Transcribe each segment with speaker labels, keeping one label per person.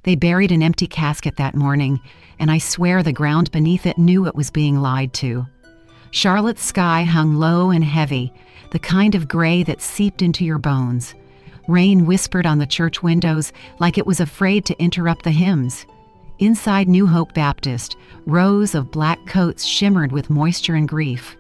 Speaker 1: They buried an empty casket that morning, and I swear the ground beneath it knew it was being lied to. Charlotte's sky hung low and heavy, the kind of gray that seeped into your bones. Rain whispered on the church windows like it was afraid to interrupt the hymns. Inside New Hope Baptist, rows of black coats shimmered with moisture and grief.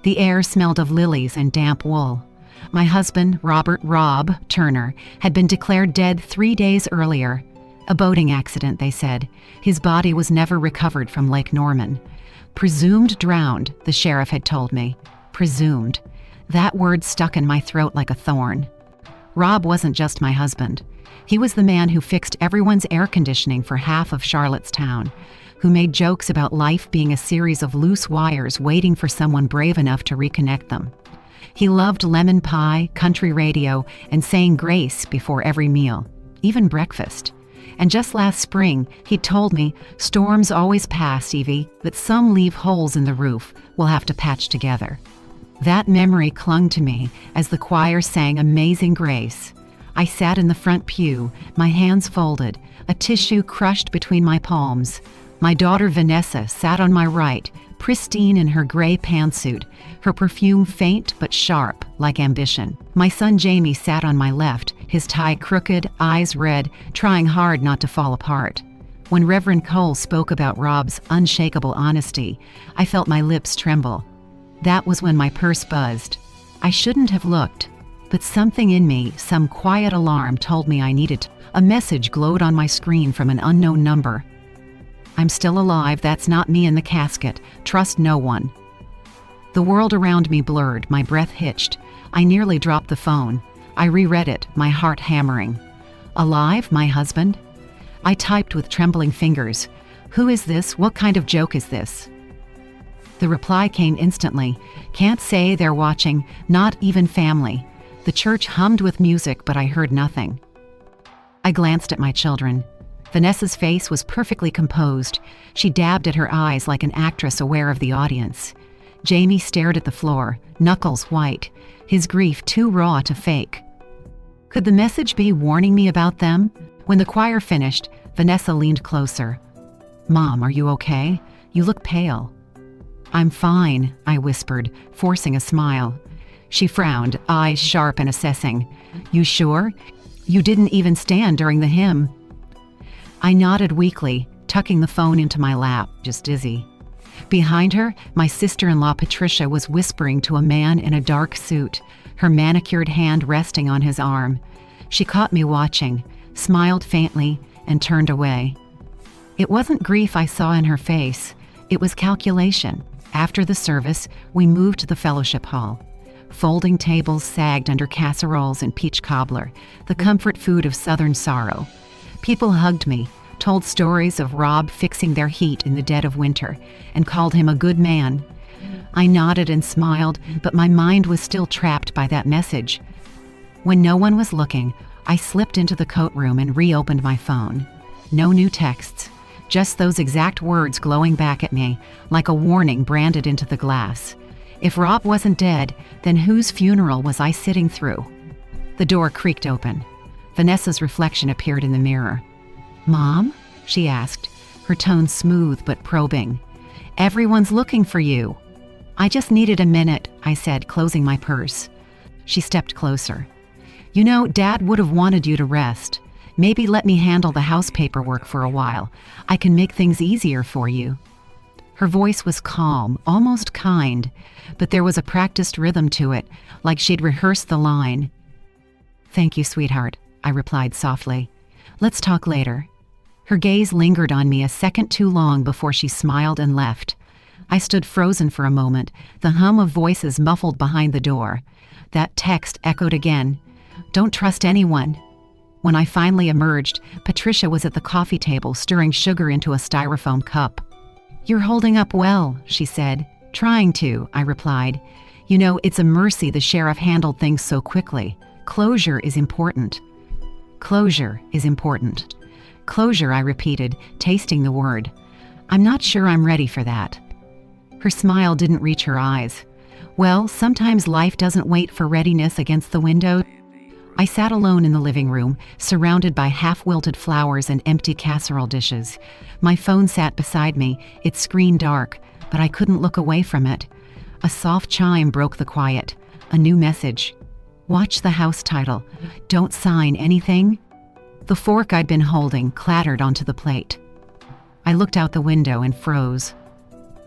Speaker 1: The air smelled of lilies and damp wool. My husband, Robert "Rob" Turner, had been declared dead 3 days earlier. A boating accident, they said. His body was never recovered from Lake Norman. Presumed drowned, the sheriff had told me. Presumed. That word stuck in my throat like a thorn. Rob wasn't just my husband. He was the man who fixed everyone's air conditioning for half of Charlotte's town, who made jokes about life being a series of loose wires waiting for someone brave enough to reconnect them. He loved lemon pie, country radio, and saying grace before every meal, even breakfast. And just last spring, he told me, "Storms always pass, Evie, but some leave holes in the roof we'll have to patch together." That memory clung to me as the choir sang Amazing Grace. I sat in the front pew, my hands folded, a tissue crushed between my palms. My daughter Vanessa sat on my right, pristine in her gray pantsuit, her perfume faint but sharp, like ambition. My son Jamie sat on my left, his tie crooked, eyes red, trying hard not to fall apart. When Reverend Cole spoke about Rob's unshakable honesty, I felt my lips tremble. That was when my purse buzzed. I shouldn't have looked, but something in me, some quiet alarm, told me I needed to. A message glowed on my screen from an unknown number. "I'm still alive, that's not me in the casket. Trust no one." The world around me blurred, my breath hitched. I nearly dropped the phone. I reread it, my heart hammering. "Alive, my husband?" I typed with trembling fingers. "Who is this? What kind of joke is this?" The reply came instantly. "Can't say they're watching, not even family." The church hummed with music, but I heard nothing. I glanced at my children. Vanessa's face was perfectly composed. She dabbed at her eyes like an actress aware of the audience. Jamie stared at the floor, knuckles white, his grief too raw to fake. Could the message be warning me about them? When the choir finished, Vanessa leaned closer. "Mom, are you okay? You look pale." "I'm fine," I whispered, forcing a smile. She frowned, eyes sharp and assessing. "You sure? You didn't even stand during the hymn." I nodded weakly, tucking the phone into my lap, just dizzy. Behind her, my sister-in-law Patricia was whispering to a man in a dark suit, her manicured hand resting on his arm. She caught me watching, smiled faintly, and turned away. It wasn't grief I saw in her face. It was calculation. After the service, we moved to the fellowship hall. Folding tables sagged under casseroles and peach cobbler, the comfort food of Southern sorrow. People hugged me, told stories of Rob fixing their heat in the dead of winter, and called him a good man. I nodded and smiled, but my mind was still trapped by that message. When no one was looking, I slipped into the coat room and reopened my phone. No new texts, just those exact words glowing back at me, like a warning branded into the glass. If Rob wasn't dead, then whose funeral was I sitting through? The door creaked open. Vanessa's reflection appeared in the mirror. "Mom?" she asked, her tone smooth but probing. "Everyone's looking for you." "I just needed a minute," I said, closing my purse. She stepped closer. "You know, Dad would have wanted you to rest. Maybe let me handle the house paperwork for a while. I can make things easier for you." Her voice was calm, almost kind, but there was a practiced rhythm to it, like she'd rehearsed the line. "Thank you, sweetheart," I replied softly. "Let's talk later." Her gaze lingered on me a second too long before she smiled and left. I stood frozen for a moment, the hum of voices muffled behind the door. That text echoed again. "Don't trust anyone." When I finally emerged, Patricia was at the coffee table stirring sugar into a styrofoam cup. "You're holding up well," she said. "Trying to," I replied. "You know, it's a mercy the sheriff handled things so quickly. Closure is important." "Closure is important." "Closure," I repeated, tasting the word. "I'm not sure I'm ready for that." Her smile didn't reach her eyes. "Well, sometimes life doesn't wait for readiness against the window." I sat alone in the living room, surrounded by half-wilted flowers and empty casserole dishes. My phone sat beside me, its screen dark, but I couldn't look away from it. A soft chime broke the quiet. A new message. Watch the house title. Don't sign anything. The fork I'd been holding clattered onto the plate. I looked out the window and froze.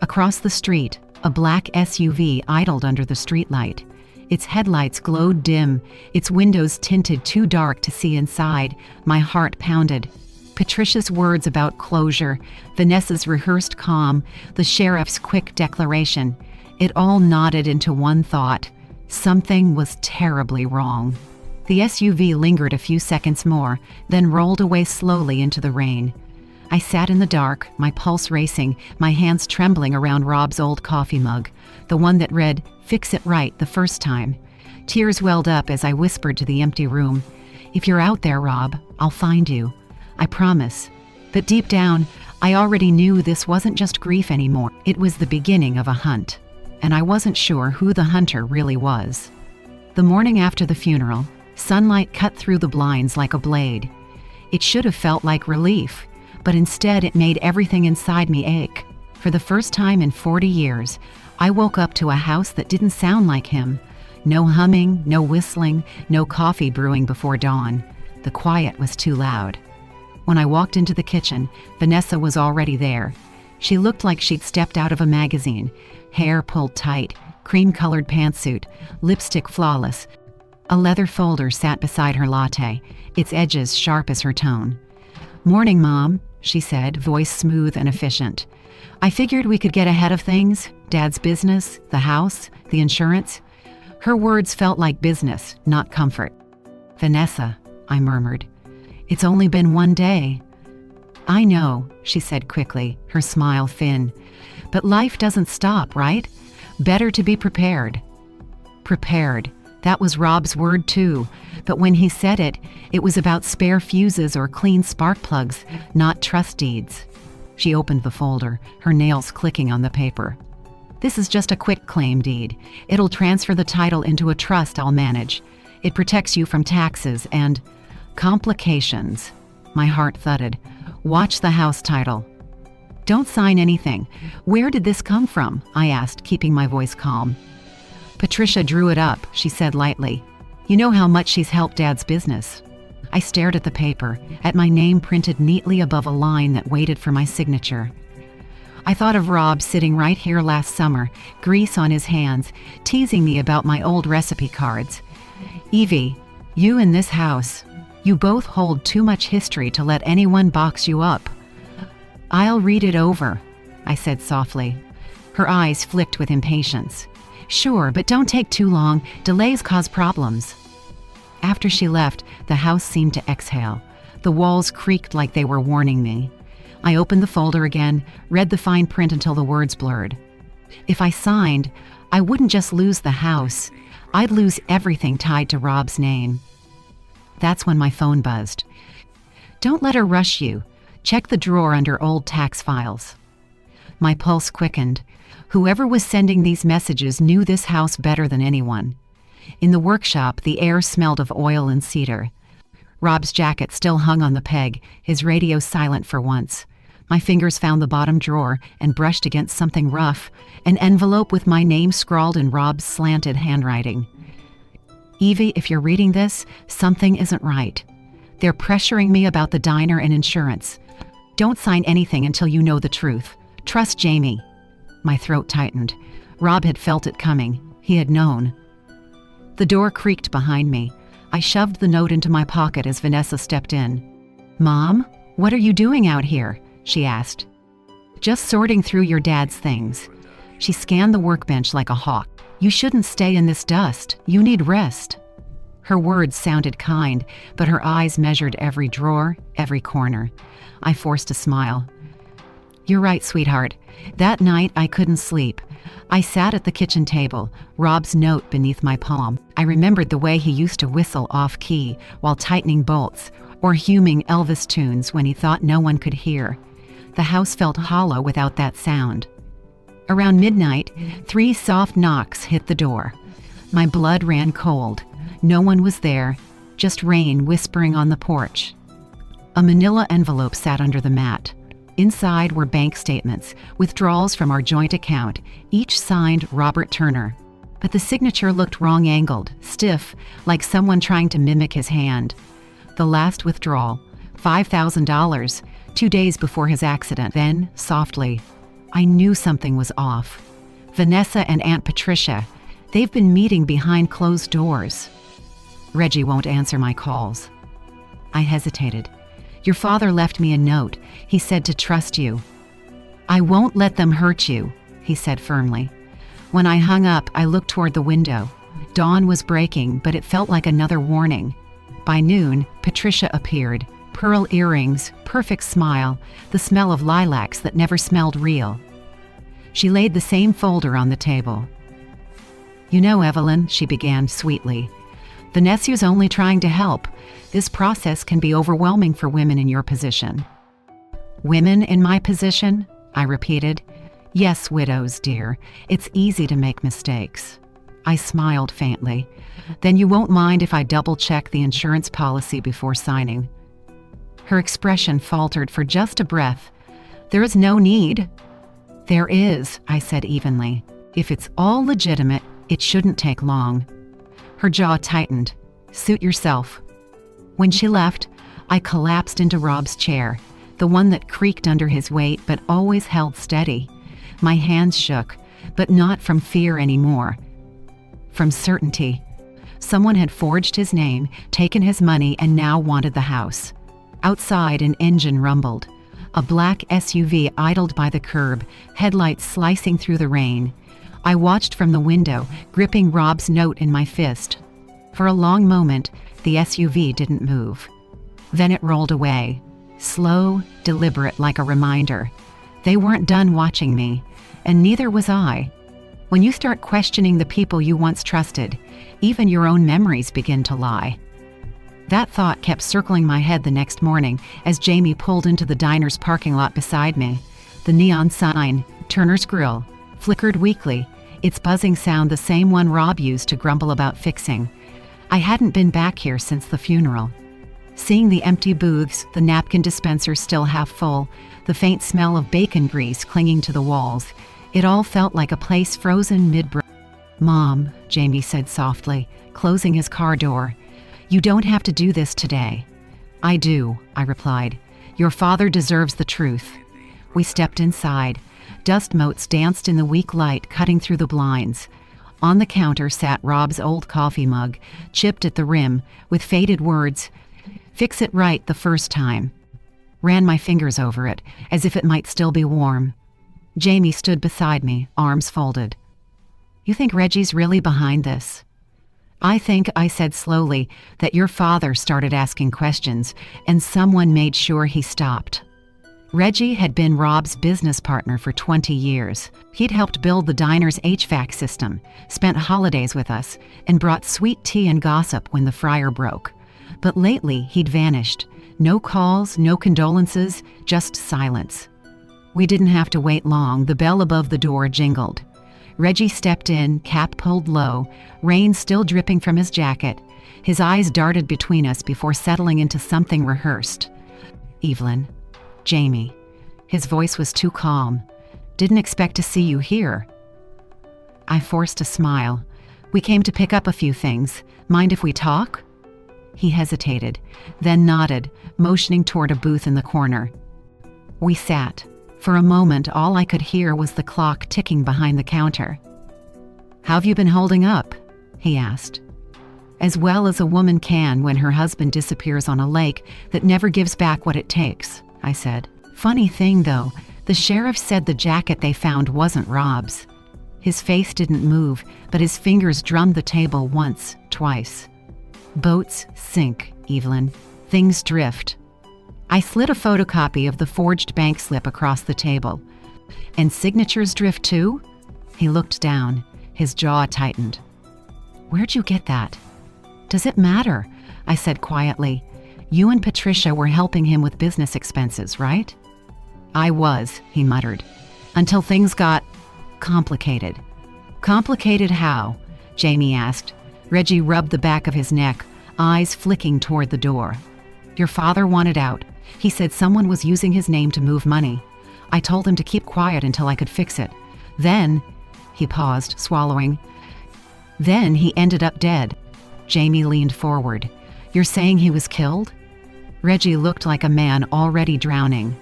Speaker 1: Across the street, a black SUV idled under the streetlight. Its headlights glowed dim, its windows tinted too dark to see inside. My heart pounded. Patricia's words about closure, Vanessa's rehearsed calm, the sheriff's quick declaration. It all knotted into one thought. Something was terribly wrong. The SUV lingered a few seconds more, then rolled away slowly into the rain. I sat in the dark, my pulse racing, my hands trembling around Rob's old coffee mug, the one that read, "Fix it right the first time." Tears welled up as I whispered to the empty room, "If you're out there, Rob, I'll find you. I promise." But deep down, I already knew this wasn't just grief anymore. It was the beginning of a hunt, and I wasn't sure who the hunter really was. The morning after the funeral, sunlight cut through the blinds like a blade. It should have felt like relief, but instead it made everything inside me ache. For the first time in 40 years, I woke up to a house that didn't sound like him. No humming, no whistling, no coffee brewing before dawn. The quiet was too loud. When I walked into the kitchen, Vanessa was already there. She looked like she'd stepped out of a magazine, hair pulled tight, cream-colored pantsuit, lipstick flawless. A leather folder sat beside her latte, its edges sharp as her tone. "Morning, Mom," she said, voice smooth and efficient. "I figured we could get ahead of things, Dad's business, the house, the insurance." Her words felt like business, not comfort. "Vanessa," I murmured, "it's only been one day." "I know," she said quickly, her smile thin. "But life doesn't stop, right? Better to be prepared." Prepared. That was Rob's word too, but when he said it, it was about spare fuses or clean spark plugs, not trust deeds. She opened the folder, her nails clicking on the paper. "This is just a quick claim deed. It'll transfer the title into a trust I'll manage. It protects you from taxes and complications." My heart thudded. "Watch the house title." "Don't sign anything. Where did this come from?" I asked, keeping my voice calm. "Patricia drew it up," she said lightly. "You know how much she's helped Dad's business." I stared at the paper, at my name printed neatly above a line that waited for my signature. I thought of Rob sitting right here last summer, grease on his hands, teasing me about my old recipe cards. "Evie, you and this house, you both hold too much history to let anyone box you up." "I'll read it over," I said softly. Her eyes flicked with impatience. "Sure, but don't take too long. Delays cause problems." After she left, the house seemed to exhale. The walls creaked like they were warning me. I opened the folder again, read the fine print until the words blurred. If I signed, I wouldn't just lose the house. I'd lose everything tied to Rob's name. That's when my phone buzzed. "Don't let her rush you. Check the drawer under old tax files." My pulse quickened. Whoever was sending these messages knew this house better than anyone. In the workshop, the air smelled of oil and cedar. Rob's jacket still hung on the peg, his radio silent for once. My fingers found the bottom drawer and brushed against something rough, an envelope with my name scrawled in Rob's slanted handwriting. "Evie, if you're reading this, something isn't right. They're pressuring me about the diner and insurance. Don't sign anything until you know the truth. Trust Jamie." My throat tightened. Rob had felt it coming. He had known. The door creaked behind me. I shoved the note into my pocket as Vanessa stepped in. "Mom, what are you doing out here?" she asked. "Just sorting through your dad's things." She scanned the workbench like a hawk. "You shouldn't stay in this dust. You need rest." Her words sounded kind, but her eyes measured every drawer, every corner. I forced a smile. "You're right, sweetheart. That night I couldn't sleep. I sat at the kitchen table, Rob's note beneath my palm. I remembered the way he used to whistle off-key while tightening bolts, or humming Elvis tunes when he thought no one could hear. The house felt hollow without that sound. Around midnight, 3 soft knocks hit the door. My blood ran cold. No one was there. just rain whispering on the porch. A manila envelope sat under the mat. Inside were bank statements, withdrawals from our joint account, each signed Robert Turner. But the signature looked wrong-angled, stiff, like someone trying to mimic his hand. The last withdrawal, $5,000, 2 days before his accident. Then, softly, I knew something was off. Vanessa and Aunt Patricia, they've been meeting behind closed doors. Reggie won't answer my calls. I hesitated. Your father left me a note. He said to trust you. I won't let them hurt you, he said firmly. When I hung up, I looked toward the window. Dawn was breaking, but it felt like another warning. By noon, Patricia appeared. Pearl earrings, perfect smile, the smell of lilacs that never smelled real. She laid the same folder on the table. You know, Evelyn, she began sweetly, Vanessa's only trying to help. This process can be overwhelming for women in your position. Women in my position? I repeated. Yes, widows, dear. It's easy to make mistakes. I smiled faintly. Then you won't mind if I double-check the insurance policy before signing. Her expression faltered for just a breath. There is no need. There is, I said evenly. If it's all legitimate, it shouldn't take long. Her jaw tightened. Suit yourself. When she left, I collapsed into Rob's chair, the one that creaked under his weight but always held steady. My hands shook, but not from fear anymore. From certainty. Someone had forged his name, taken his money, and now wanted the house. Outside, an engine rumbled. A black SUV idled by the curb, headlights slicing through the rain. I watched from the window, gripping Rob's note in my fist. For a long moment, the SUV didn't move. Then it rolled away, slow, deliberate, like a reminder. They weren't done watching me, and neither was I. When you start questioning the people you once trusted, even your own memories begin to lie. That thought kept circling my head the next morning as Jamie pulled into the diner's parking lot beside me. The neon sign, Turner's Grill, flickered weakly, its buzzing sound the same one Rob used to grumble about fixing. I hadn't been back here since the funeral. Seeing the empty booths, the napkin dispenser still half full, the faint smell of bacon grease clinging to the walls, it all felt like a place frozen mid-breath. Mom, Jamie said softly, closing his car door. You don't have to do this today. I do, I replied. Your father deserves the truth. We stepped inside. Dust motes danced in the weak light cutting through the blinds. On the counter sat Rob's old coffee mug, chipped at the rim, with faded words, "Fix it right the first time." Ran my fingers over it, as if it might still be warm. Jamie stood beside me, arms folded. You think Reggie's really behind this? I think, I said slowly, that your father started asking questions, and someone made sure he stopped. Reggie had been Rob's business partner for 20 years. He'd helped build the diner's HVAC system, spent holidays with us, and brought sweet tea and gossip when the fryer broke. But lately, he'd vanished. No calls, no condolences, just silence. We didn't have to wait long. The bell above the door jingled. Reggie stepped in, cap pulled low, rain still dripping from his jacket. His eyes darted between us before settling into something rehearsed. Evelyn. Jamie. His voice was too calm. Didn't expect to see you here. I forced a smile. We came to pick up a few things. Mind if we talk? He hesitated, then nodded, motioning toward a booth in the corner. We sat. For a moment, all I could hear was the clock ticking behind the counter. How have you been holding up? He asked. As well as a woman can when her husband disappears on a lake that never gives back what it takes, I said. Funny thing, though, the sheriff said the jacket they found wasn't Rob's. His face didn't move, but his fingers drummed the table once, twice. Boats sink, Evelyn. Things drift. I slid a photocopy of the forged bank slip across the table. And signatures drift too? He looked down. His jaw tightened. Where'd you get that? Does it matter? I said quietly. You and Patricia were helping him with business expenses, right? I was, he muttered, until things got complicated. Complicated how? Jamie asked. Reggie rubbed the back of his neck. eyes flicking toward the door. "Your father wanted out. He said someone was using his name to move money. I told him to keep quiet until I could fix it. Then," he paused, swallowing, "then he ended up dead." Jamie leaned forward. "You're saying he was killed?" Reggie looked like a man already drowning.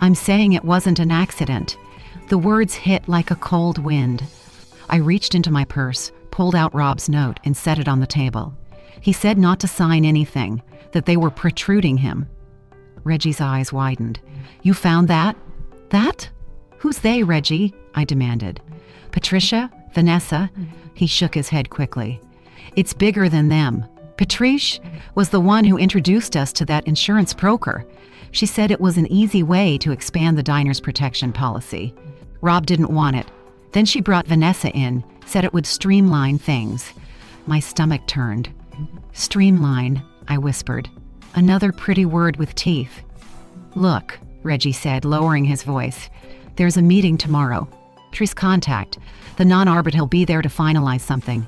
Speaker 1: "I'm saying it wasn't an accident." The words hit like a cold wind. I reached into my purse, pulled out Rob's note, and set it on the table. He said not to sign anything, that they were protruding him. Reggie's eyes widened. "You found that?" "That? Who's they, Reggie?" I demanded. "Patricia? Vanessa?" He shook his head quickly. "It's bigger than them. Patrice was the one who introduced us to that insurance broker. She said it was an easy way to expand the diner's protection policy. Rob didn't want it. Then she brought Vanessa in, said it would streamline things." My stomach turned. "Streamline," I whispered. "Another pretty word with teeth." "Look," Reggie said, lowering his voice. "There's a meeting tomorrow. Patrice contact. The non-arbit will be there to finalize something.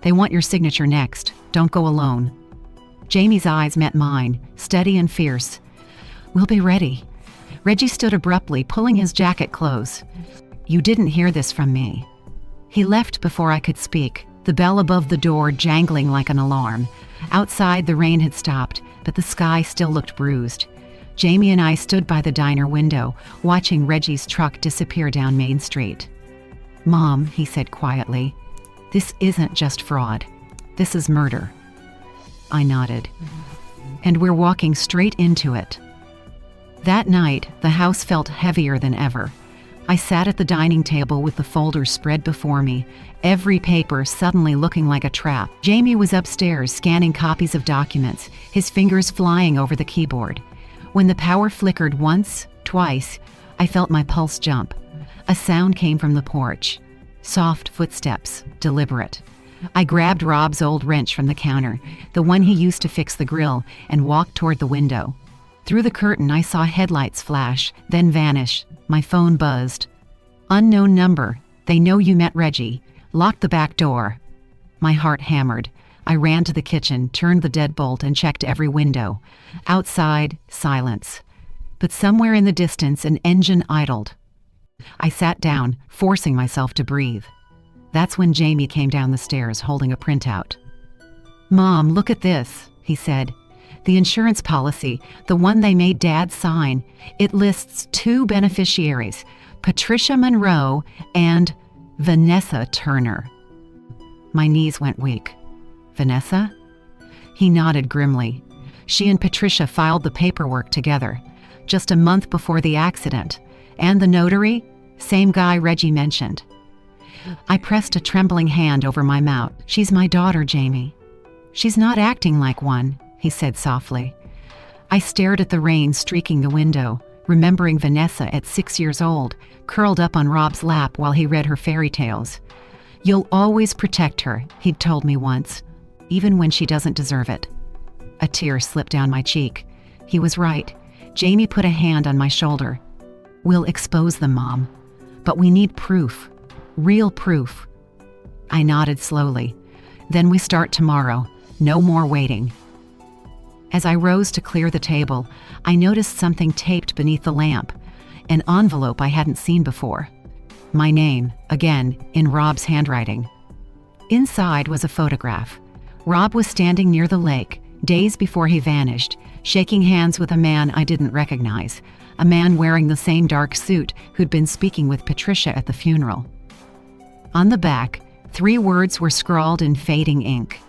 Speaker 1: They want your signature next. Don't go alone." Jamie's eyes met mine, steady and fierce. "We'll be ready." Reggie stood abruptly, pulling his jacket close. "You didn't hear this from me." He left before I could speak, the bell above the door jangling like an alarm. Outside, the rain had stopped, but the sky still looked bruised. Jamie and I stood by the diner window, watching Reggie's truck disappear down Main Street. "Mom," he said quietly, "this isn't just fraud. This is murder." I nodded. "And we're walking straight into it." That night, the house felt heavier than ever. I sat at the dining table with the folders spread before me, every paper suddenly looking like a trap. Jamie was upstairs scanning copies of documents, his fingers flying over the keyboard. When the power flickered once, twice, I felt my pulse jump. A sound came from the porch. Soft footsteps, deliberate. I grabbed Rob's old wrench from the counter, the one he used to fix the grill, and walked toward the window. Through the curtain, I saw headlights flash, then vanish. My phone buzzed. "Unknown number. They know you met Reggie. Lock the back door." My heart hammered. I ran to the kitchen, turned the deadbolt, and checked every window. Outside, silence. But somewhere in the distance, an engine idled. I sat down, forcing myself to breathe. That's when Jamie came down the stairs, holding a printout. "Mom, look at this," he said. "The insurance policy, the one they made Dad sign, it lists 2 beneficiaries, Patricia Monroe and Vanessa Turner." My knees went weak. "Vanessa?" He nodded grimly. "She and Patricia filed the paperwork together, just a month before the accident. And the notary? Same guy Reggie mentioned." I pressed a trembling hand over my mouth. "She's my daughter, Jamie." "She's not acting like one," he said softly. I stared at the rain streaking the window, remembering Vanessa at 6 years old, curled up on Rob's lap while he read her fairy tales. "You'll always protect her," he'd told me once, "even when she doesn't deserve it." A tear slipped down my cheek. He was right. Jamie put a hand on my shoulder. "We'll expose them, Mom. But we need proof. Real proof." I nodded slowly. "Then we start tomorrow. No more waiting." As I rose to clear the table, I noticed something taped beneath the lamp, an envelope I hadn't seen before. My name, again, in Rob's handwriting. Inside was a photograph. Rob was standing near the lake, days before he vanished, shaking hands with a man I didn't recognize, a man wearing the same dark suit who'd been speaking with Patricia at the funeral. On the back, 3 words were scrawled in fading ink.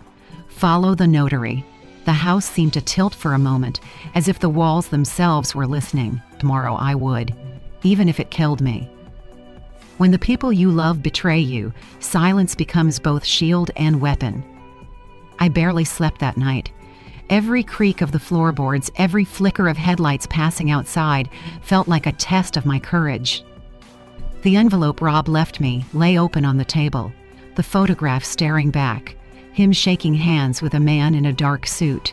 Speaker 1: "Follow the notary." The house seemed to tilt for a moment, as if the walls themselves were listening. Tomorrow I would, even if it killed me. When the people you love betray you, silence becomes both shield and weapon. I barely slept that night. Every creak of the floorboards, every flicker of headlights passing outside felt like a test of my courage. The envelope Rob left me lay open on the table, the photograph staring back, him shaking hands with a man in a dark suit.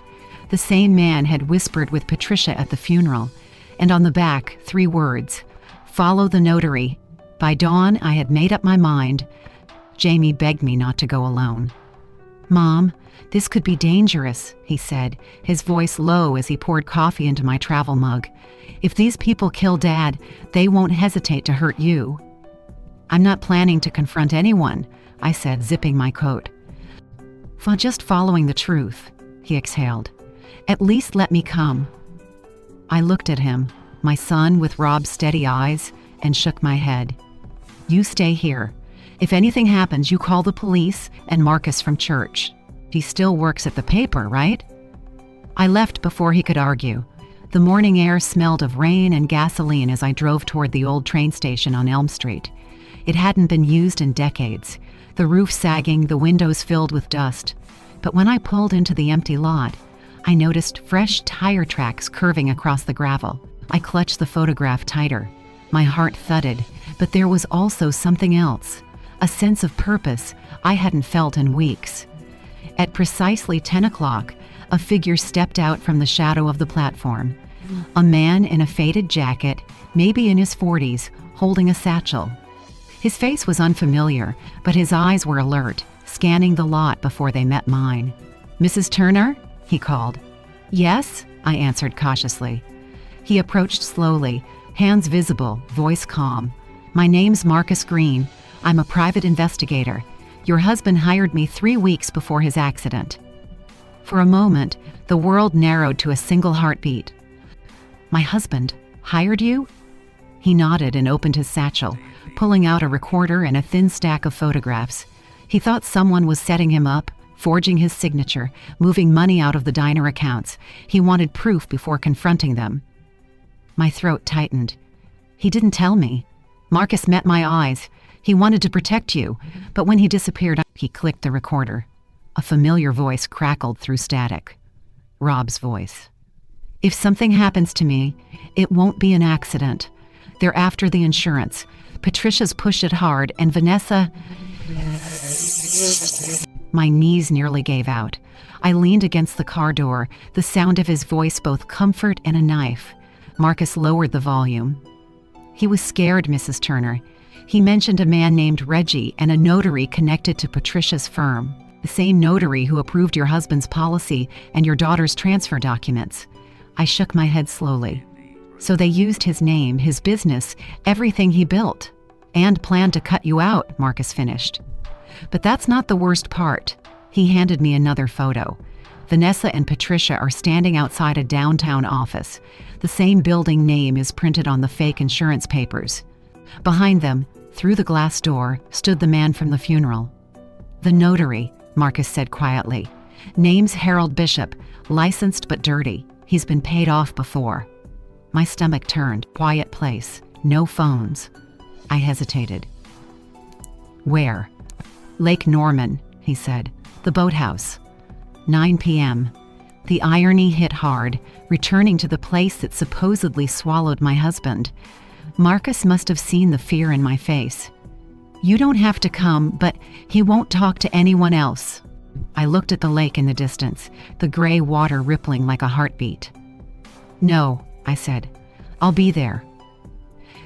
Speaker 1: The same man had whispered with Patricia at the funeral, and on the back, 3 words, "Follow the notary." By dawn, I had made up my mind. Jamie begged me not to go alone. "Mom, "This could be dangerous," he said, his voice low as he poured coffee into my travel mug. "If these people kill Dad, they won't hesitate to hurt you." "I'm not planning to confront anyone," I said, zipping my coat. Just following the truth," he exhaled. "At least let me come." I looked at him, my son with Rob's steady eyes, and shook my head. "You stay here. If anything happens, you call the police and Marcus from church. He still works at the paper, right?" I left before he could argue. The morning air smelled of rain and gasoline as I drove toward the old train station on Elm Street. It hadn't been used in decades, the roof sagging, the windows filled with dust. But when I pulled into the empty lot, I noticed fresh tire tracks curving across the gravel. I clutched the photograph tighter. My heart thudded, but there was also something else, a sense of purpose I hadn't felt in weeks. At precisely 10 o'clock, a figure stepped out from the shadow of the platform. A man in a faded jacket, maybe in his 40s, holding a satchel. His face was unfamiliar, but his eyes were alert, scanning the lot before they met mine. "Mrs. Turner?" he called. "Yes," I answered cautiously. He approached slowly, hands visible, voice calm. "My name's Marcus Green. I'm a private investigator. Your husband hired me 3 weeks before his accident." For a moment, the world narrowed to a single heartbeat. "My husband hired you?" He nodded and opened his satchel, pulling out a recorder and a thin stack of photographs. He thought someone was setting him up, forging his signature, moving money out of the diner accounts. He wanted proof before confronting them. My throat tightened. "He didn't tell me. Marcus met my eyes. He wanted to protect you, but when he disappeared, he clicked the recorder. A familiar voice crackled through static. Rob's voice. "If something happens to me, it won't be an accident. They're after the insurance. Patricia's pushed it hard, and Vanessa..." My knees nearly gave out. I leaned against the car door, the sound of his voice both comfort and a knife. Marcus lowered the volume. "He was scared, Mrs. Turner. He mentioned a man named Reggie and a notary connected to Patricia's firm, the same notary who approved your husband's policy and your daughter's transfer documents." I shook my head slowly. "So they used his name, his business, everything he built, and planned to cut you out," Marcus finished. "But that's not the worst part." He handed me another photo. Vanessa and Patricia are standing outside a downtown office. The same building name is printed on the fake insurance papers. Behind them, through the glass door, stood the man from the funeral. "The notary," Marcus said quietly. "Name's Harold Bishop, licensed but dirty. He's been paid off before." My stomach turned. Quiet place. No phones. I hesitated. "Where?" "Lake Norman," he said. "The boathouse." 9 p.m. The irony hit hard, returning to the place that supposedly swallowed my husband. Marcus must have seen the fear in my face. "You don't have to come, but he won't talk to anyone else." I looked at the lake in the distance, the gray water rippling like a heartbeat. "No," I said. "I'll be there."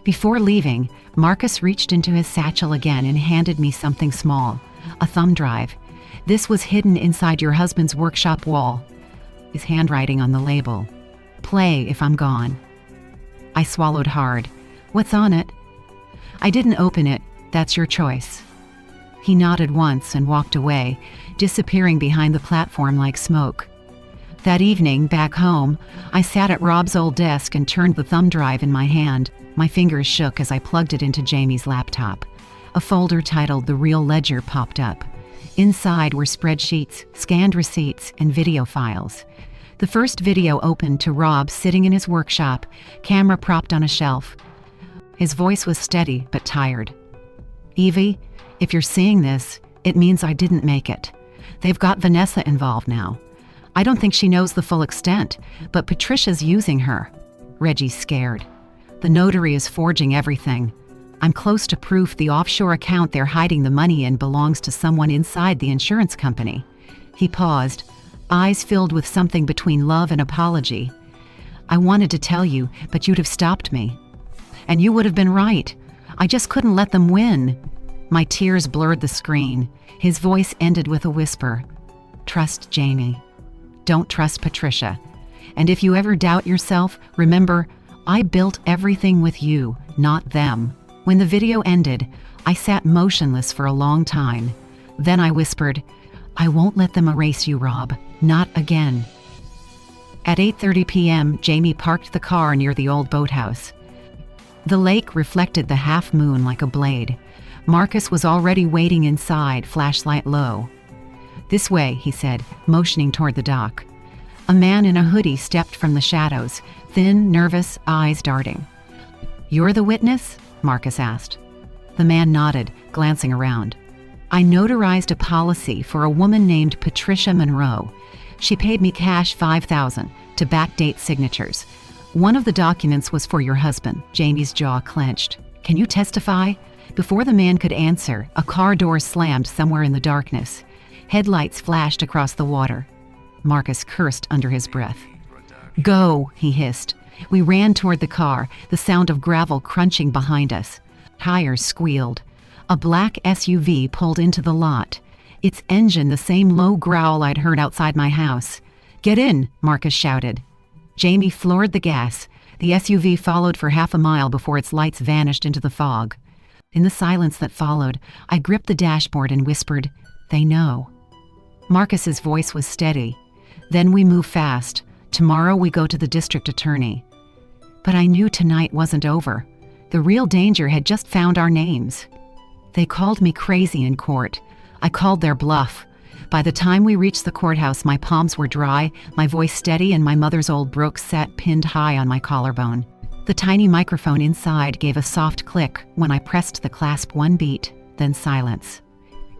Speaker 1: Before leaving, Marcus reached into his satchel again and handed me something small, a thumb drive. "This was hidden inside your husband's workshop wall." His handwriting on the label. "Play if I'm gone." I swallowed hard. "What's on it?" "I didn't open it. That's your choice." He nodded once and walked away, disappearing behind the platform like smoke. That evening, back home, I sat at Rob's old desk and turned the thumb drive in my hand. My fingers shook as I plugged it into Jamie's laptop. A folder titled The Real Ledger popped up. Inside were spreadsheets, scanned receipts, and video files. The first video opened to Rob sitting in his workshop, camera propped on a shelf. His voice was steady but tired. "Evie, if you're seeing this, it means I didn't make it. They've got Vanessa involved now. I don't think she knows the full extent, but Patricia's using her." Reggie's scared. "The notary is forging everything. I'm close to proof the offshore account they're hiding the money in belongs to someone inside the insurance company." He paused, eyes filled with something between love and apology. "I wanted to tell you, but you'd have stopped me. And you would have been right. I just couldn't let them win." My tears blurred the screen. His voice ended with a whisper. Trust Jamie. Don't trust Patricia. And if you ever doubt yourself, remember, I built everything with you, not them." When the video ended, I sat motionless for a long time. Then I whispered, "I won't let them erase you, Rob. Not again." At 8:30 p.m., Jamie parked the car near the old boathouse. The lake reflected the half moon like a blade. Marcus was already waiting inside, flashlight low. "This way," he said, motioning toward the dock. A man in a hoodie stepped from the shadows, thin, nervous, eyes darting. "You're the witness?" Marcus asked. The man nodded, glancing around. "I notarized a policy for a woman named Patricia Monroe. She paid me cash $5,000 to backdate signatures. One of the documents was for your husband." Jamie's jaw clenched. "Can you testify?" Before the man could answer, a car door slammed somewhere in the darkness. Headlights flashed across the water. Marcus cursed under his breath. "Go," he hissed. We ran toward the car, the sound of gravel crunching behind us. Tires squealed. A black SUV pulled into the lot. Its engine the same low growl I'd heard outside my house. "Get in," Marcus shouted. Jamie floored the gas. The SUV followed for half a mile before its lights vanished into the fog. In the silence that followed, I gripped the dashboard and whispered, "They know." Marcus's voice was steady. "Then we move fast. Tomorrow we go to the district attorney." But I knew tonight wasn't over. The real danger had just found our names. They called me crazy in court. I called their bluff. By the time we reached the courthouse, my palms were dry, my voice steady, and my mother's old Brooks sat pinned high on my collarbone. The tiny microphone inside gave a soft click when I pressed the clasp one beat, then silence.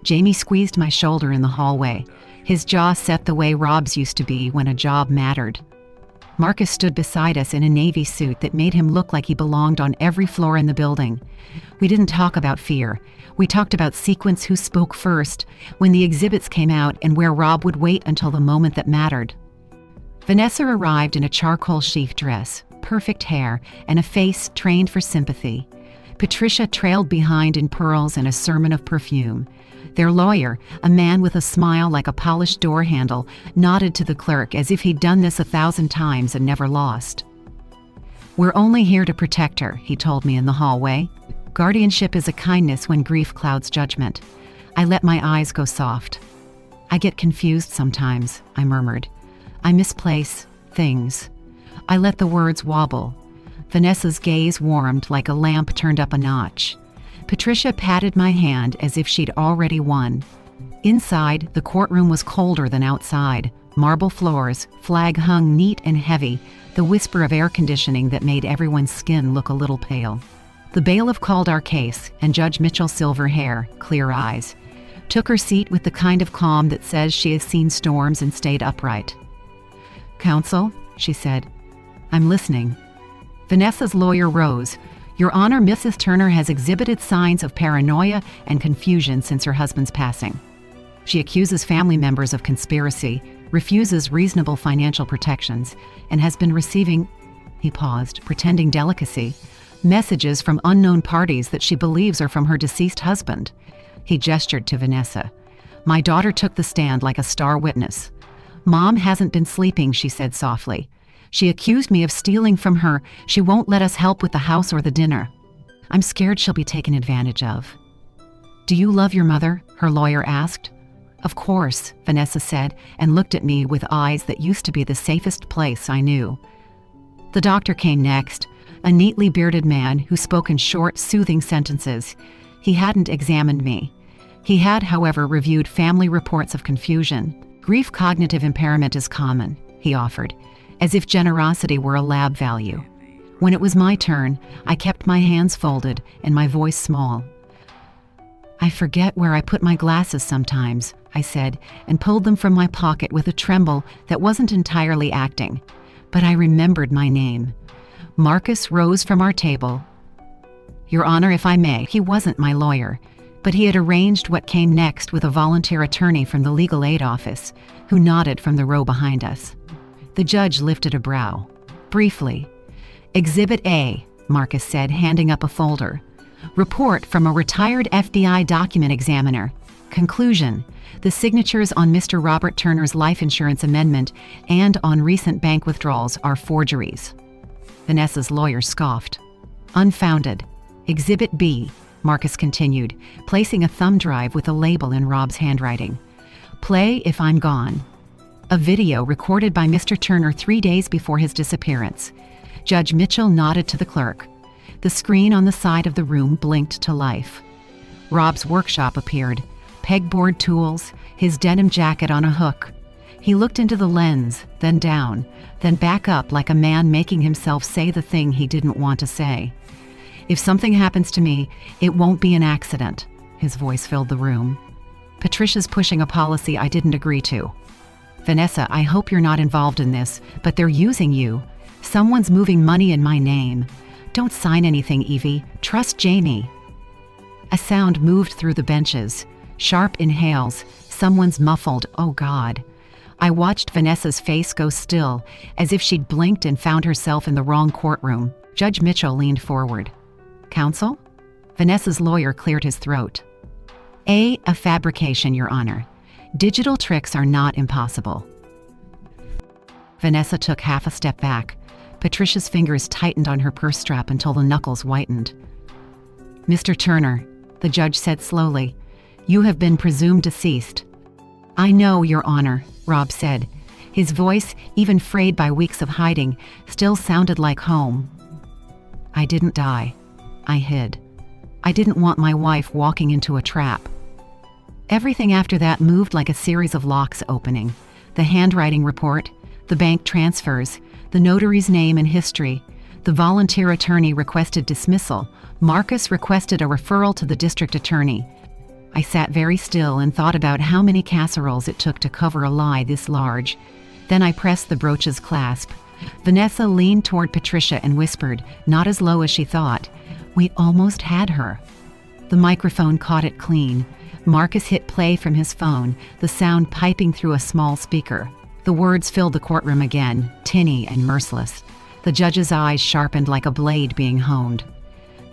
Speaker 1: Jamie squeezed my shoulder in the hallway. His jaw set the way Rob's used to be when a job mattered. Marcus stood beside us in a navy suit that made him look like he belonged on every floor in the building. We didn't talk about fear. We talked about sequence, who spoke first, when the exhibits came out, and where Rob would wait until the moment that mattered. Vanessa arrived in a charcoal chic dress, perfect hair, and a face trained for sympathy. Patricia trailed behind in pearls and a sermon of perfume. Their lawyer, a man with a smile like a polished door handle, nodded to the clerk as if he'd done this 1,000 times and never lost. "We're only here to protect her," he told me in the hallway. "Guardianship is a kindness when grief clouds judgment." I let my eyes go soft. "I get confused sometimes," I murmured. "I misplace things." I let the words wobble. Vanessa's gaze warmed like a lamp turned up a notch. Patricia patted my hand as if she'd already won. Inside, the courtroom was colder than outside. Marble floors, flag hung neat and heavy, the whisper of air conditioning that made everyone's skin look a little pale. The bailiff called our case, and Judge Mitchell's silver hair, clear eyes, took her seat with the kind of calm that says she has seen storms and stayed upright. "Counsel," she said. "I'm listening." Vanessa's lawyer rose. "Your Honor, Mrs. Turner has exhibited signs of paranoia and confusion since her husband's passing. She accuses family members of conspiracy, refuses reasonable financial protections, and has been receiving," he paused, pretending delicacy, "messages from unknown parties that she believes are from her deceased husband." He gestured to Vanessa. "My daughter took the stand like a star witness. Mom hasn't been sleeping," she said softly. "She accused me of stealing from her. She won't let us help with the house or the dinner. I'm scared she'll be taken advantage of." "Do you love your mother?" her lawyer asked. "Of course," Vanessa said, and looked at me with eyes that used to be the safest place I knew. The doctor came next, a neatly bearded man who spoke in short, soothing sentences. He hadn't examined me. He had, however, reviewed family reports of confusion. "Grief cognitive impairment is common," he offered, as if generosity were a lab value. When it was my turn, I kept my hands folded and my voice small. "I forget where I put my glasses sometimes," I said, and pulled them from my pocket with a tremble that wasn't entirely acting. But I remembered my name. Marcus rose from our table. "Your Honor, if I may," he wasn't my lawyer, but he had arranged what came next with a volunteer attorney from the legal aid office, who nodded from the row behind us. The judge lifted a brow. Briefly, "Exhibit A," Marcus said, handing up a folder. "Report from a retired FBI document examiner. Conclusion: the signatures on Mr. Robert Turner's life insurance amendment and on recent bank withdrawals are forgeries. Vanessa's lawyer scoffed. Unfounded. Exhibit B, Marcus continued, placing a thumb drive with a label in Rob's handwriting. Play if I'm gone. A video recorded by Mr. Turner 3 days before his disappearance. Judge Mitchell nodded to the clerk. The screen on the side of the room blinked to life. Rob's workshop appeared. Pegboard tools, his denim jacket on a hook. He looked into the lens, then down, then back up like a man making himself say the thing he didn't want to say. If something happens to me, it won't be an accident. His voice filled the room. Patricia's pushing a policy I didn't agree to. Vanessa, I hope you're not involved in this, but they're using you. Someone's moving money in my name. Don't sign anything, Evie. Trust Jamie. A sound moved through the benches. Sharp inhales. Someone's muffled, "Oh God." I watched Vanessa's face go still, as if she'd blinked and found herself in the wrong courtroom. Judge Mitchell leaned forward. Counsel? Vanessa's lawyer cleared his throat. A fabrication, Your Honor. Digital tricks are not impossible. Vanessa took half a step back. Patricia's fingers tightened on her purse strap until the knuckles whitened. Mr. Turner, the judge said slowly, you have been presumed deceased. I know, Your Honor, Rob said. His voice, even frayed by weeks of hiding, still sounded like home. I didn't die. I hid. I didn't want my wife walking into a trap. Everything after that moved like a series of locks opening. The handwriting report, the bank transfers, the notary's name and history. The volunteer attorney requested dismissal. Marcus requested a referral to the district attorney. I sat very still and thought about how many casseroles it took to cover a lie this large. Then I pressed the brooch's clasp. Vanessa leaned toward Patricia and whispered, not as low as she thought, "We almost had her." The microphone caught it clean. Marcus hit play from his phone, the sound piping through a small speaker. The words filled the courtroom again, tinny and merciless. The judge's eyes sharpened like a blade being honed.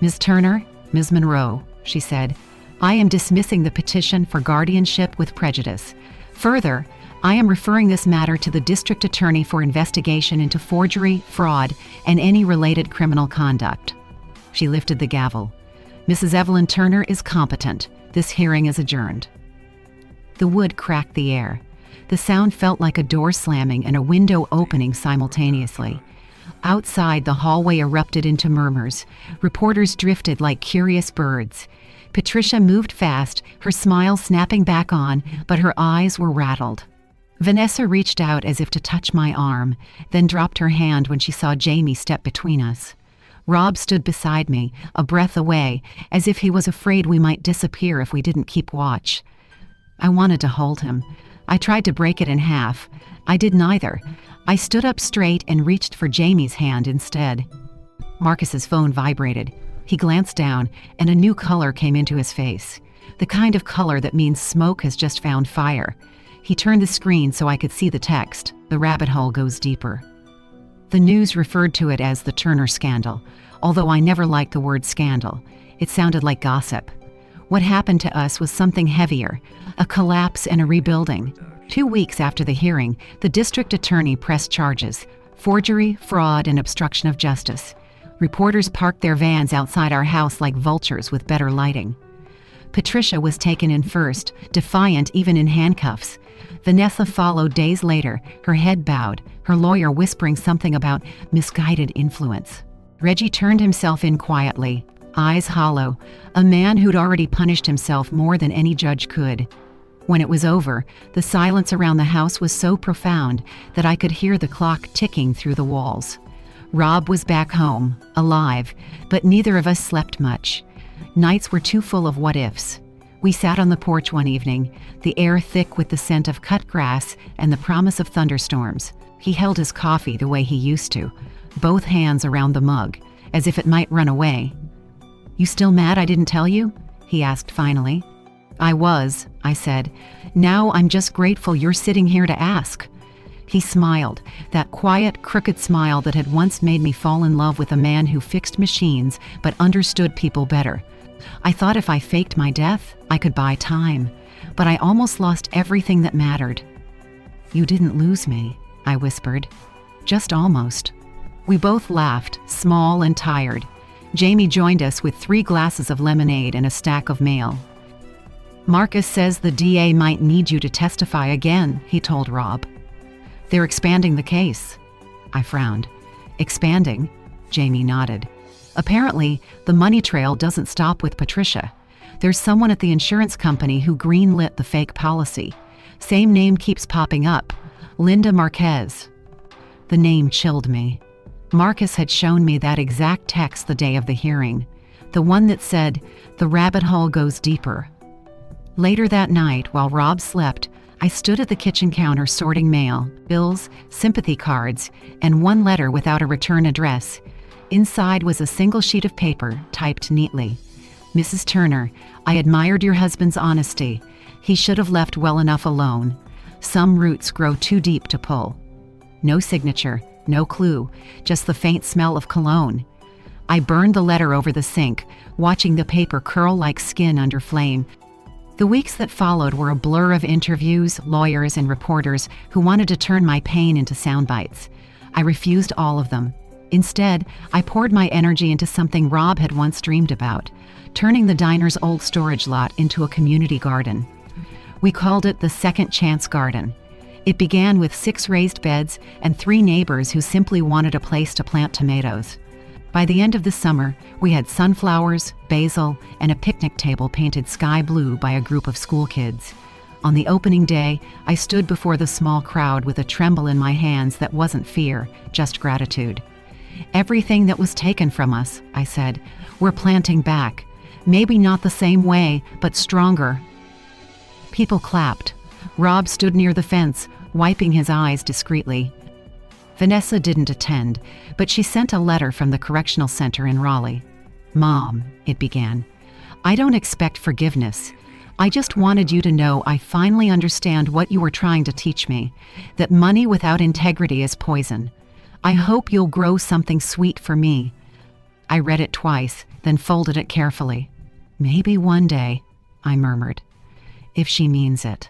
Speaker 1: Ms. Turner, Ms. Monroe, she said, I am dismissing the petition for guardianship with prejudice. Further, I am referring this matter to the district attorney for investigation into forgery, fraud, and any related criminal conduct. She lifted the gavel. Mrs. Evelyn Turner is competent. This hearing is adjourned. The wood cracked the air. The sound felt like a door slamming and a window opening simultaneously. Outside, the hallway erupted into murmurs. Reporters drifted like curious birds. Patricia moved fast, her smile snapping back on, but her eyes were rattled. Vanessa reached out as if to touch my arm, then dropped her hand when she saw Jamie step between us. Rob stood beside me, a breath away, as if he was afraid we might disappear if we didn't keep watch. I wanted to hold him. I tried to break it in half. I did neither. I stood up straight and reached for Jamie's hand instead. Marcus's phone vibrated. He glanced down, and a new color came into his face. The kind of color that means smoke has just found fire. He turned the screen so I could see the text. The rabbit hole goes deeper. The news referred to it as the Turner scandal, although I never liked the word scandal. It sounded like gossip. What happened to us was something heavier, a collapse and a rebuilding. 2 weeks after the hearing, the district attorney pressed charges: forgery, fraud, and obstruction of justice. Reporters parked their vans outside our house like vultures with better lighting. Patricia was taken in first, defiant even in handcuffs. Vanessa followed days later, her head bowed, her lawyer whispering something about misguided influence. Reggie turned himself in quietly, eyes hollow, a man who'd already punished himself more than any judge could. When it was over, the silence around the house was so profound that I could hear the clock ticking through the walls. Rob was back home, alive, but neither of us slept much. Nights were too full of what-ifs. We sat on the porch one evening, the air thick with the scent of cut grass and the promise of thunderstorms. He held his coffee the way he used to, both hands around the mug, as if it might run away. You still mad I didn't tell you? He asked finally. I was, I said. Now I'm just grateful you're sitting here to ask. He smiled, that quiet, crooked smile that had once made me fall in love with a man who fixed machines but understood people better. I thought if I faked my death, I could buy time. but I almost lost everything that mattered. "You didn't lose me," I whispered. "Just almost." We both laughed, small and tired. Jamie joined us with 3 glasses of lemonade and a stack of mail. "Marcus says the DA might need you to testify again," he told Rob. "They're expanding the case." I frowned. "Expanding?" Jamie nodded. "Apparently, the money trail doesn't stop with Patricia. There's someone at the insurance company who greenlit the fake policy. Same name keeps popping up. Linda Marquez." The name chilled me. Marcus had shown me that exact text the day of the hearing, the one that said, "The rabbit hole goes deeper." Later that night, while Rob slept, I stood at the kitchen counter sorting mail, bills, sympathy cards, and one letter without a return address. Inside was a single sheet of paper, typed neatly. "Mrs. Turner, I admired your husband's honesty. He should have left well enough alone. Some roots grow too deep to pull." No signature, no clue, just the faint smell of cologne. I burned the letter over the sink, watching the paper curl like skin under flame. The weeks that followed were a blur of interviews, lawyers, and reporters who wanted to turn my pain into sound bites. I refused all of them. Instead, I poured my energy into something Rob had once dreamed about, turning the diner's old storage lot into a community garden. We called it the Second Chance Garden. It began with 6 raised beds and 3 neighbors who simply wanted a place to plant tomatoes. By the end of the summer, we had sunflowers, basil, and a picnic table painted sky blue by a group of school kids. On the opening day, I stood before the small crowd with a tremble in my hands that wasn't fear, just gratitude. "Everything that was taken from us," I said, "we're planting back. Maybe not the same way, but stronger." People clapped. Rob stood near the fence, wiping his eyes discreetly. Vanessa didn't attend, but she sent a letter from the correctional center in Raleigh. "Mom," it began, "I don't expect forgiveness. I just wanted you to know I finally understand what you were trying to teach me, that money without integrity is poison. I hope you'll grow something sweet for me." I read it twice, then folded it carefully. "Maybe one day," I murmured, "if she means it."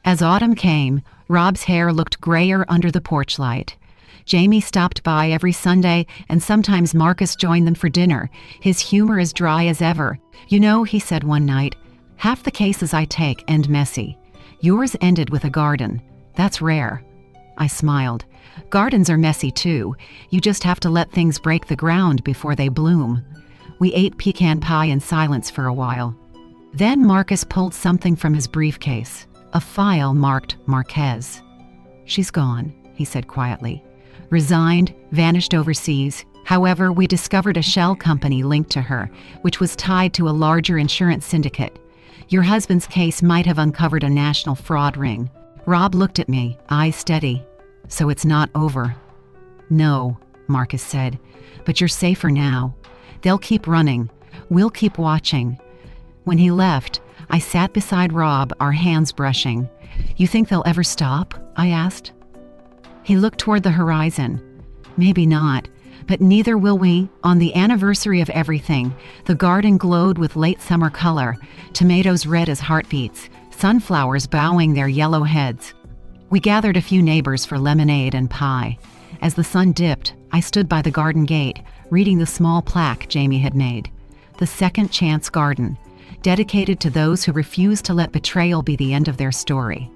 Speaker 1: As autumn came, Rob's hair looked grayer under the porch light. Jamie stopped by every Sunday, and sometimes Marcus joined them for dinner, his humor as dry as ever. "You know," he said one night, "half the cases I take end messy. Yours ended with a garden. That's rare." I smiled. "Gardens are messy too. You just have to let things break the ground before they bloom." We ate pecan pie in silence for a while. Then Marcus pulled something from his briefcase, a file marked Marquez. "She's gone," he said quietly. "Resigned, vanished overseas. However, we discovered a shell company linked to her, which was tied to a larger insurance syndicate. Your husband's case might have uncovered a national fraud ring." Rob looked at me, eyes steady. "So it's not over?" "No," Marcus said, "but you're safer now. They'll keep running. We'll keep watching." When he left, I sat beside Rob, our hands brushing. "You think they'll ever stop?" I asked. He looked toward the horizon. "Maybe not, but neither will we. On the anniversary of everything, the garden glowed with late summer color, tomatoes red as heartbeats, sunflowers bowing their yellow heads. We gathered a few neighbors for lemonade and pie. As the sun dipped, I stood by the garden gate, reading the small plaque Jamie had made. The Second Chance Garden, dedicated to those who refuse to let betrayal be the end of their story.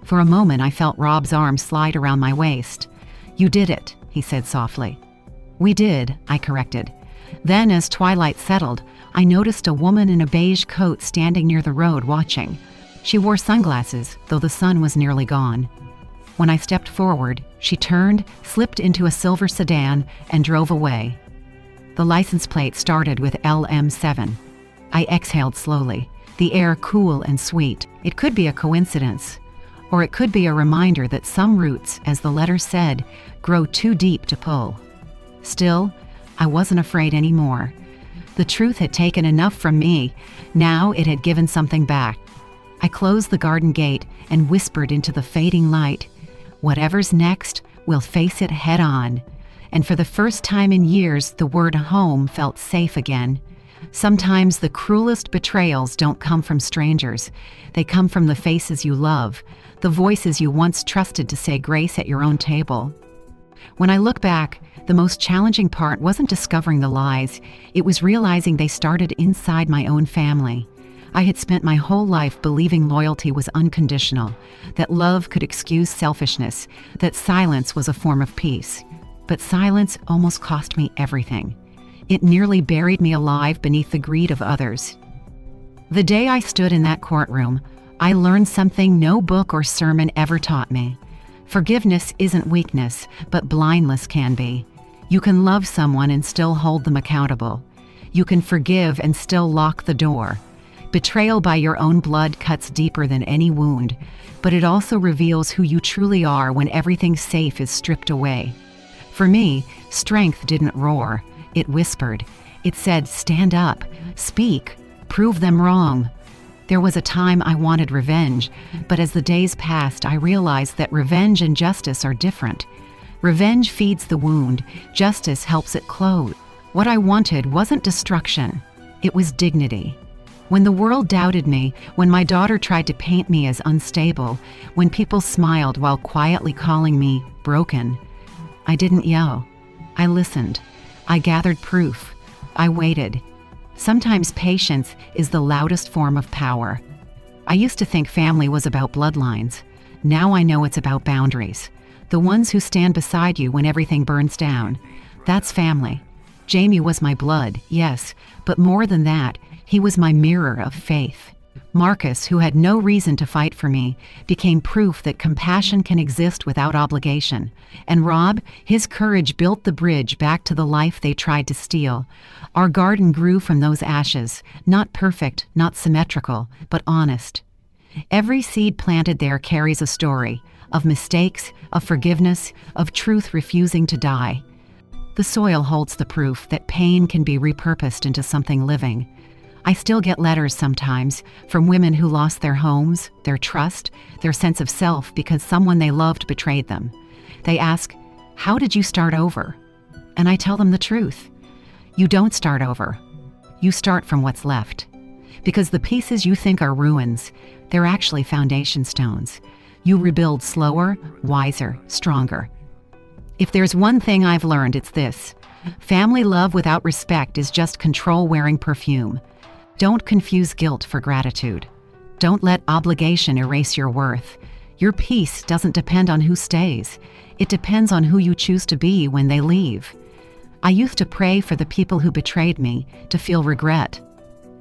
Speaker 1: For a moment, I felt Rob's arm slide around my waist. "You did it," he said softly. "We did," I corrected. Then, as twilight settled, I noticed a woman in a beige coat standing near the road watching. She wore sunglasses, though the sun was nearly gone. When I stepped forward, she turned, slipped into a silver sedan, and drove away. The license plate started with LM7. I exhaled slowly, the air cool and sweet. It could be a coincidence, or it could be a reminder that some roots, as the letter said, grow too deep to pull. Still, I wasn't afraid anymore. The truth had taken enough from me. Now it had given something back. I closed the garden gate and whispered into the fading light, "Whatever's next, we'll face it head on." And for the first time in years, the word home felt safe again. Sometimes the cruelest betrayals don't come from strangers. They come from the faces you love, the voices you once trusted to say grace at your own table. When I look back, the most challenging part wasn't discovering the lies, it was realizing they started inside my own family. I had spent my whole life believing loyalty was unconditional, that love could excuse selfishness, that silence was a form of peace. But silence almost cost me everything. It nearly buried me alive beneath the greed of others. The day I stood in that courtroom, I learned something no book or sermon ever taught me. Forgiveness isn't weakness, but blindness can be. You can love someone and still hold them accountable. You can forgive and still lock the door. Betrayal by your own blood cuts deeper than any wound, but it also reveals who you truly are when everything safe is stripped away. For me, strength didn't roar. It whispered. It said, "Stand up, speak, prove them wrong." There was a time I wanted revenge, but as the days passed, I realized that revenge and justice are different. Revenge feeds the wound, justice helps it close. What I wanted wasn't destruction, it was dignity. When the world doubted me, when my daughter tried to paint me as unstable, when people smiled while quietly calling me broken, I didn't yell. I listened. I gathered proof. I waited. Sometimes patience is the loudest form of power. I used to think family was about bloodlines. Now I know it's about boundaries. The ones who stand beside you when everything burns down. That's family. Jamie was my blood, yes, but more than that, he was my mirror of faith. Marcus, who had no reason to fight for me, became proof that compassion can exist without obligation. And Rob, his courage built the bridge back to the life they tried to steal. Our garden grew from those ashes, not perfect, not symmetrical, but honest. Every seed planted there carries a story, of mistakes, of forgiveness, of truth refusing to die. The soil holds the proof that pain can be repurposed into something living. I still get letters sometimes from women who lost their homes, their trust, their sense of self because someone they loved betrayed them. They ask, "How did you start over?" And I tell them the truth. You don't start over. You start from what's left. Because the pieces you think are ruins, they're actually foundation stones. You rebuild slower, wiser, stronger. If there's one thing I've learned, it's this. Family love without respect is just control-wearing perfume. Don't confuse guilt for gratitude. Don't let obligation erase your worth. Your peace doesn't depend on who stays. It depends on who you choose to be when they leave. I used to pray for the people who betrayed me, to feel regret.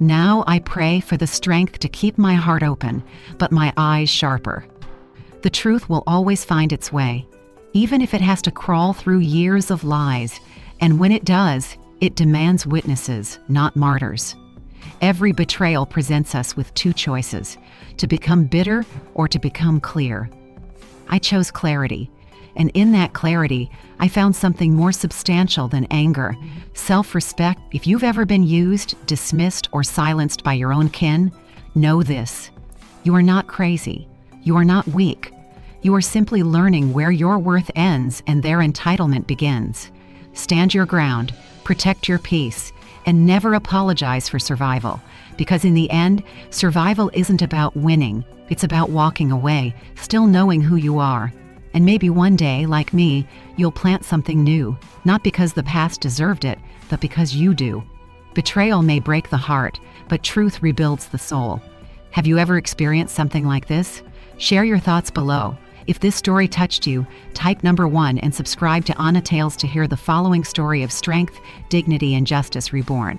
Speaker 1: Now I pray for the strength to keep my heart open, but my eyes sharper. The truth will always find its way, even if it has to crawl through years of lies. And when it does, it demands witnesses, not martyrs. Every betrayal presents us with two choices, to become bitter or to become clear. I chose clarity, and in that clarity, I found something more substantial than anger, self-respect. If you've ever been used, dismissed, or silenced by your own kin, know this. You are not crazy. You are not weak. You are simply learning where your worth ends and their entitlement begins. Stand your ground, protect your peace, and never apologize for survival, because in the end, survival isn't about winning, it's about walking away, still knowing who you are. And maybe one day, like me, you'll plant something new, not because the past deserved it, but because you do. Betrayal may break the heart, but truth rebuilds the soul. Have you ever experienced something like this? Share your thoughts below. If this story touched you, type number 1 and subscribe to Anna Tales to hear the following story of strength, dignity, and justice reborn.